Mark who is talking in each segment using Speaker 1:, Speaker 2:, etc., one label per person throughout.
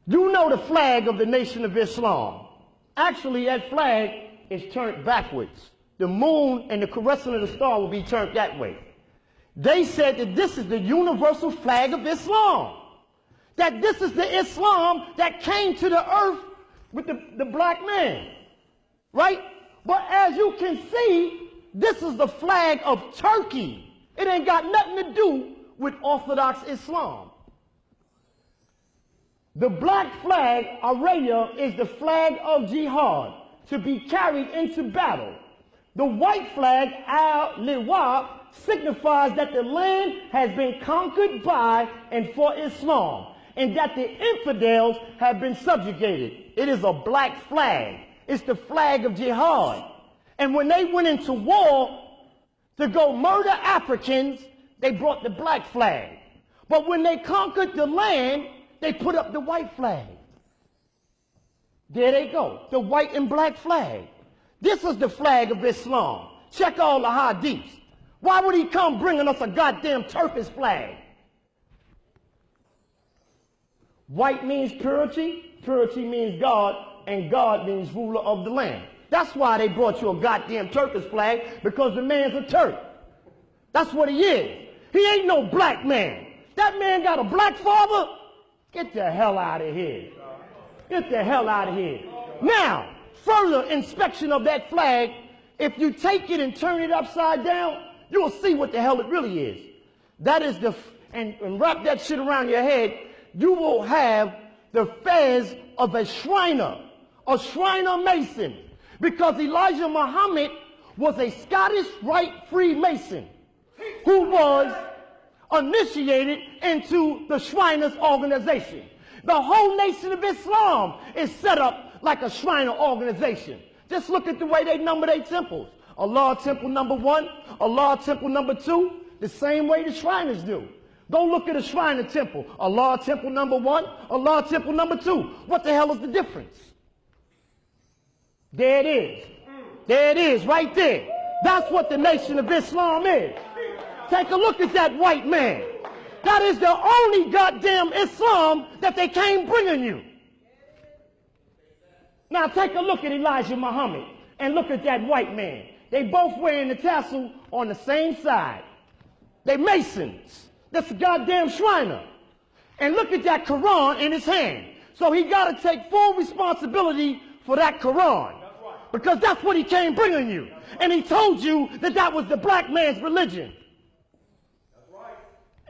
Speaker 1: You know the flag of the Nation of Islam. Actually, that flag is turned backwards. The moon and the crescent of the star will be turned that way. They said that this is the universal flag of Islam. That this is the Islam that came to the earth with the black man. Right? But as you can see, this is the flag of Turkey. It ain't got nothing to do with Orthodox Islam. The black flag, Araya, is the flag of jihad, to be carried into battle. The white flag, Al-Liwa, signifies that the land has been conquered by and for Islam, and that the infidels have been subjugated. It is a black flag. It's the flag of jihad. And when they went into war to go murder Africans, they brought the black flag. But when they conquered the land, they put up the white flag. There they go, the white and black flag. This is the flag of Islam. Check all the hadiths. Why would he come bringing us a goddamn Turkish flag? White means purity, purity means God, and God means ruler of the land. That's why they brought you a goddamn Turkish flag, because the man's a Turk. That's what he is. He ain't no black man. That man got a black father? Get the hell out of here. Get the hell out of here. Now, further inspection of that flag, if you take it and turn it upside down, you'll see what the hell it really is. That is and wrap that shit around your head, you will have the fez of a Shriner Mason, because Elijah Muhammad was a Scottish Rite Freemason who was initiated into the Shriners organization. The whole Nation of Islam is set up like a Shriner organization. Just look at the way they number their temples. Allah temple number 1, Allah temple number 2, the same way the Shriners do. Go look at a Shriner temple. Allah temple number 1, Allah temple number 2. What the hell is the difference? There it is. There it is, right there. That's what the Nation of Islam is. Take a look at that white man. That is the only goddamn Islam that they came bringing you. Now take a look at Elijah Muhammad and look at that white man. They both wearing the tassel on the same side. They Masons. That's a goddamn Shriner. And look at that Quran in his hand. So he got to take full responsibility for that Quran. Because that's what he came bringing you. And he told you that that was the black man's religion.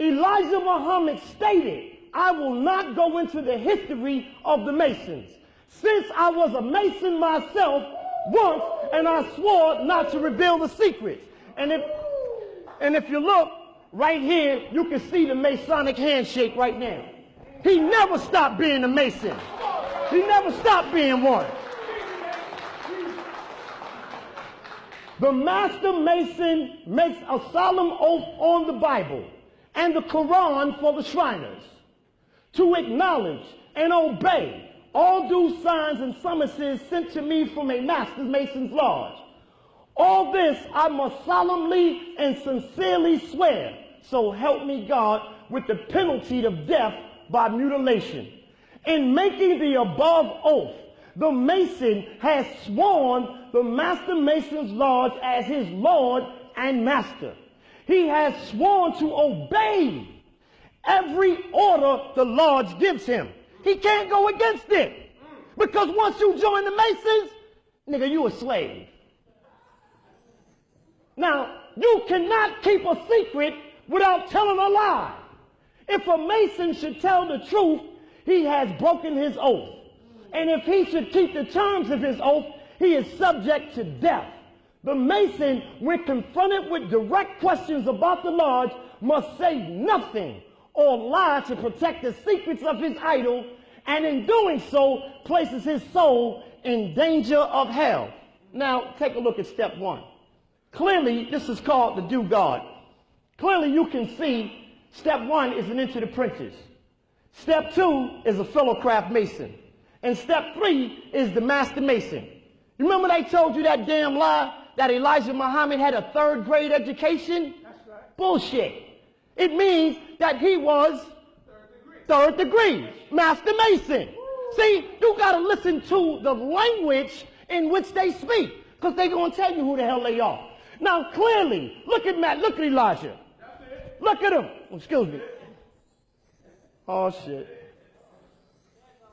Speaker 1: Elijah Muhammad stated, I will not go into the history of the Masons, since I was a Mason myself once, and I swore not to reveal the secrets. And if you look right here, you can see the Masonic handshake right now. He never stopped being a Mason. He never stopped being one. The Master Mason makes a solemn oath on the Bible and the Quran for the Shriners to acknowledge and obey all due signs and summonses sent to me from a Master Mason's lodge. All this I must solemnly and sincerely swear, so help me God, with the penalty of death by mutilation. In making the above oath, the Mason has sworn the Master Mason's lodge as his Lord and Master. He has sworn to obey every order the lodge gives him. He can't go against it. Because once you join the Masons, nigga, you a slave. Now, you cannot keep a secret without telling a lie. If a Mason should tell the truth, he has broken his oath. And if he should keep the terms of his oath, he is subject to death. The Mason, when confronted with direct questions about the lodge, must say nothing or lie to protect the secrets of his idol, and in doing so, places his soul in danger of hell. Now, take a look at step 1. Clearly, this is called the do God. Clearly, you can see step 1 is an into the apprentice. Step 2 is a fellow craft Mason. And step 3 is the Master Mason. You remember they told you that damn lie that Elijah Muhammad had a 3rd grade education? That's right. Bullshit. It means that he was 3rd degree, Master Mason. See, you got to listen to the language in which they speak, because they're going to tell you who the hell they are. Now, clearly, look at Matt, look at Elijah. Look at him. Excuse me. Oh, shit.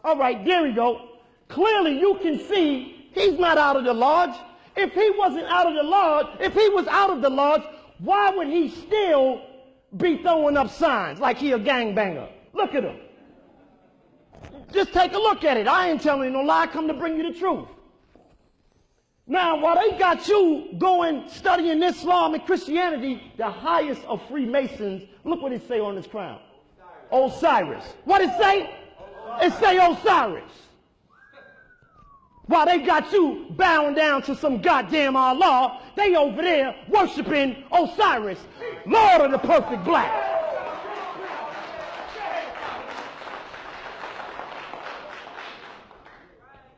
Speaker 1: All right, there we go. Clearly, you can see he's not out of the lodge. If he wasn't out of the lodge, if he was out of the lodge, why would he still be throwing up signs like he a gangbanger? Look at him. Just take a look at it. I ain't telling you no lie. I come to bring you the truth. Now, while they got you going studying Islam and Christianity, the highest of Freemasons, look what it say on his crown. Osiris. What it say? It say Osiris. While they got you bowing down to some goddamn Allah, they over there worshiping Osiris, Lord of the perfect black.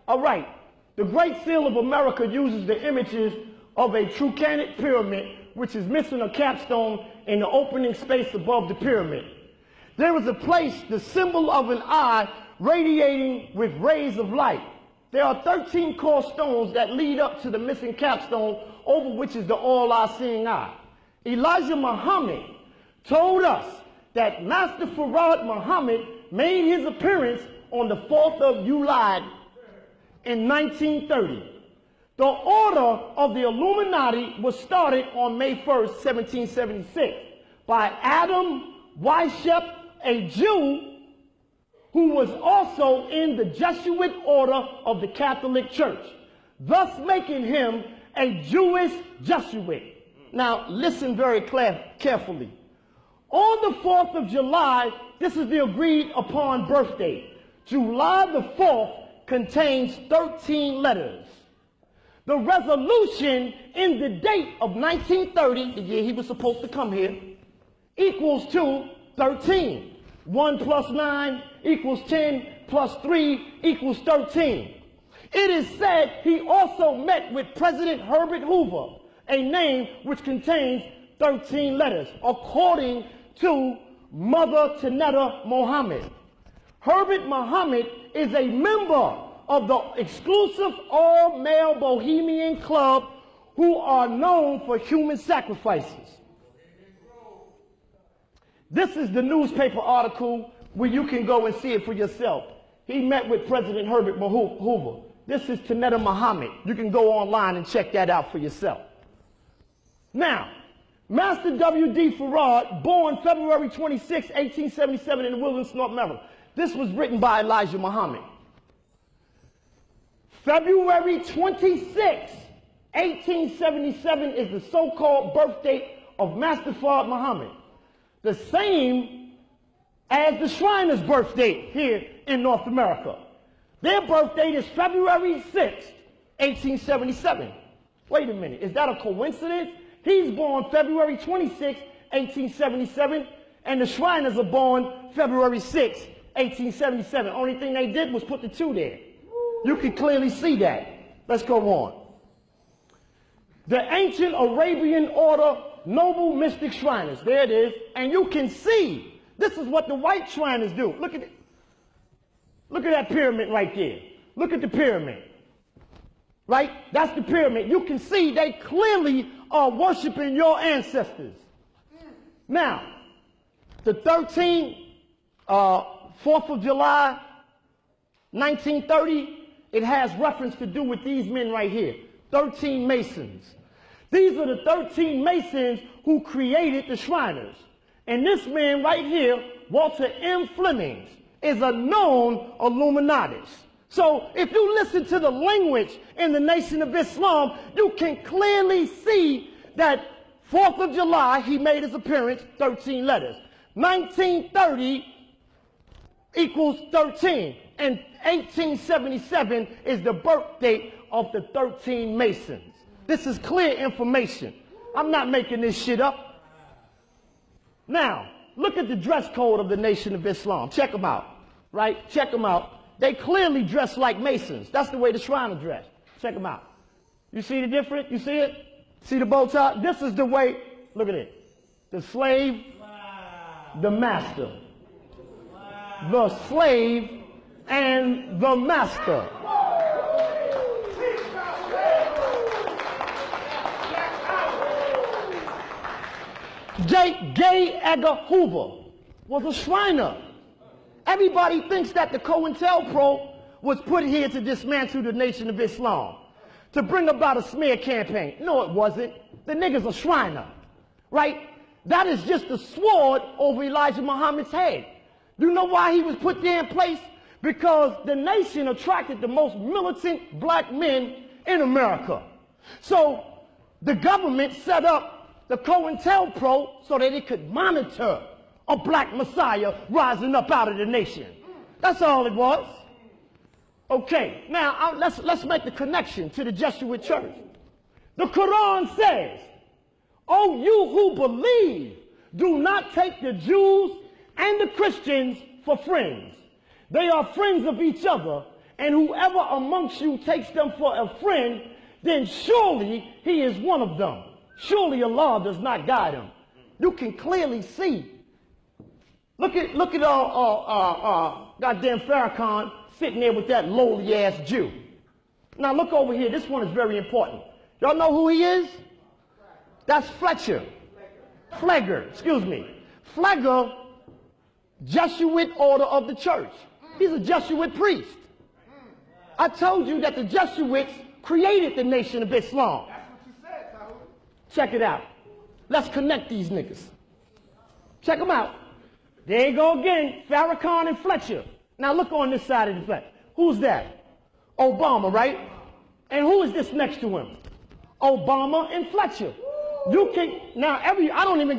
Speaker 1: All right, the Great Seal of America uses the images of a Trukhanite pyramid, which is missing a capstone in the opening space above the pyramid. There is a place, the symbol of an eye, radiating with rays of light. There are 13 core stones that lead up to the missing capstone, over which is the all-seeing eye. Elijah Muhammad told us that Master Farad Muhammad made his appearance on the 4th of July in 1930. The order of the Illuminati was started on May 1st, 1776, by Adam Weishaupt, a Jew who was also in the Jesuit order of the Catholic Church, thus making him a Jewish Jesuit. Now, listen very carefully. On the 4th of July, this is the agreed upon birth date. July the 4th contains 13 letters. The resolution in the date of 1930, the year he was supposed to come here, equals to 13. 1 plus 9 equals 10 plus 3 equals 13. It is said he also met with President Herbert Hoover, a name which contains 13 letters, according to Mother Tanetta Mohammed. Herbert Muhammad is a member of the exclusive all-male Bohemian Club who are known for human sacrifices. This is the newspaper article where you can go and see it for yourself. He met with President Herbert Hoover. This is Tanetta Muhammad. You can go online and check that out for yourself. Now, Master W.D. Farad, born February 26, 1877 in the wilderness, North America. This was written by Elijah Muhammad. February 26, 1877 is the so-called birth date of Master Farad Muhammad. The same as the Shriners' birth date here in North America. Their birth date is February 6, 1877. Wait a minute, is that a coincidence? He's born February 26, 1877, and the Shriners are born February 6, 1877. Only thing they did was put the 2 there. You can clearly see that. Let's go on. The ancient Arabian order, noble mystic Shriners. There it is. And you can see, this is what the white Shriners do. Look at it. Look at that pyramid right there. Look at the pyramid. Right? That's the pyramid. You can see they clearly are worshiping your ancestors. Now, the 4th of July, 1930, it has reference to do with these men right here, 13 Masons. These are the 13 Masons who created the Shriners. And this man right here, Walter M. Fleming, is a known Illuminatus. So if you listen to the language in the Nation of Islam, you can clearly see that 4th of July, he made his appearance, 13 letters. 1930 equals 13. And 1877 is the birth date of the 13 Masons. This is clear information. I'm not making this shit up. Now, look at the dress code of the Nation of Islam. Check them out, right? Check them out. They clearly dress like Masons. That's the way the Shriners dress. Check them out. You see the difference? You see it? See the bow tie? This is the way, look at it. The slave, the master. The slave, and the master. J. Edgar Hoover was a Shriner. Everybody thinks that the COINTELPRO was put here to dismantle the Nation of Islam, to bring about a smear campaign. No, it wasn't. The nigga's a Shriner, right? That is just the sword over Elijah Muhammad's head. You know why he was put there in place? Because the nation attracted the most militant black men in America. So the government set up the COINTELPRO so that it could monitor a black messiah rising up out of the nation. That's all it was. Okay, now let's make the connection to the Jesuit church. The Quran says, "Oh, you who believe, do not take the Jews and the Christians for friends. They are friends of each other, and whoever amongst you takes them for a friend, then surely he is one of them. Surely Allah does not guide him." You can clearly see. Look at goddamn Farrakhan sitting there with that lowly ass Jew. Now look over here. This one is very important. Y'all know who he is? That's Fletcher. Flegger, excuse me. Flegger, Jesuit order of the church. He's a Jesuit priest. I told you that the Jesuits created the Nation of Islam. That's what you said, Tahoe. Check it out. Let's connect these niggas. Check them out. There you go again, Farrakhan and Fletcher. Now look on this side of the flag. Who's that? Obama, right? And who is this next to him? Obama and Fletcher. You can now I don't even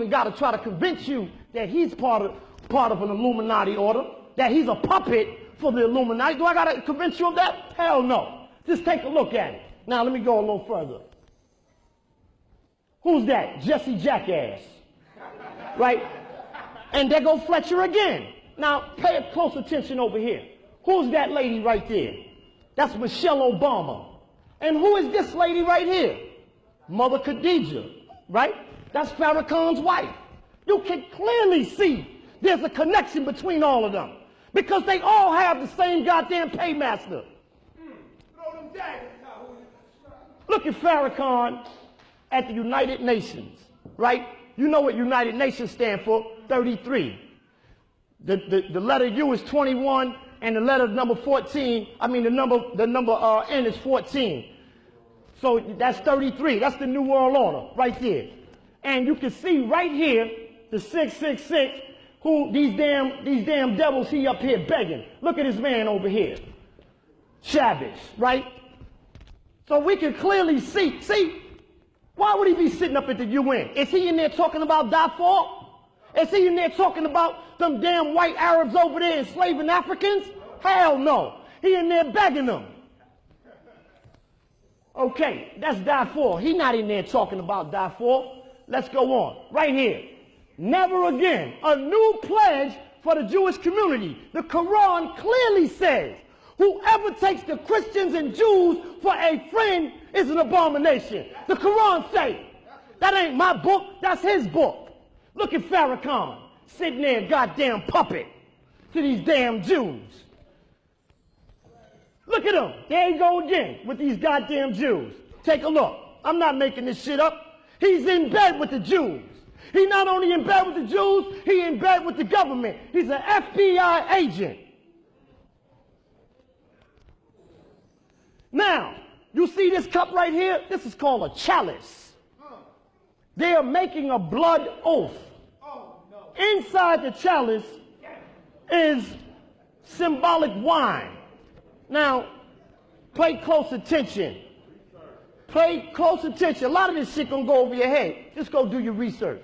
Speaker 1: gotta try to convince you that he's part of an Illuminati order, that he's a puppet for the Illuminati. Do I gotta convince you of that? Hell no. Just take a look at it. Now let me go a little further. Who's that? Jesse Jackass. Right? And there go Fletcher again. Now pay close attention over here. Who's that lady right there? That's Michelle Obama. And who is this lady right here? Mother Khadijah, right? That's Farrakhan's wife. You can clearly see there's a connection between all of them because they all have the same goddamn paymaster. Look at Farrakhan at the United Nations, right? You know what United Nations stand for? 33. The letter U is 21, and the letter number 14. I mean the number N is 14. So that's 33. That's the New World Order right there. And you can see right here the 666. Who these damn devils he up here begging. Look at this man over here, Chavez, right? So we can clearly see. Why would he be sitting up at the UN? Is he in there talking about Darfur? Is he in there talking about them damn white Arabs over there enslaving Africans? Hell no. He in there begging them. Okay, that's Darfur. He not in there talking about Darfur. Let's go on. Right here. Never again. A new pledge for the Jewish community. The Quran clearly says, whoever takes the Christians and Jews for a friend is an abomination. The Quran says. That ain't my book, that's his book. Look at Farrakhan sitting there, goddamn puppet to these damn Jews. Look at him. There you go again with these goddamn Jews. Take a look. I'm not making this shit up. He's in bed with the Jews. He not only in bed with the Jews, he in bed with the government. He's an FBI agent. Now, you see this cup right here? This is called a chalice. They are making a blood oath. Inside the chalice is symbolic wine. Now, pay close attention. Pay close attention. A lot of this shit gonna go over your head. Just go do your research.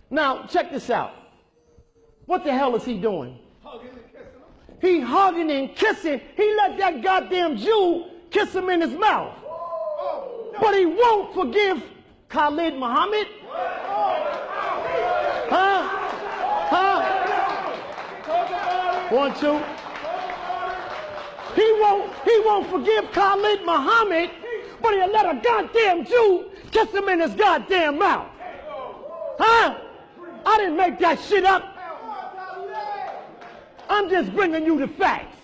Speaker 1: Now, check this out. What the hell is he doing? He hugging and kissing. He let that goddamn Jew kiss him in his mouth. But he won't forgive Khalid Muhammad. Huh? 1, 2. He won't forgive Khalid Muhammad, but he'll let a goddamn Jew kiss him in his goddamn mouth. Huh? I didn't make that shit up. I'm just bringing you the facts.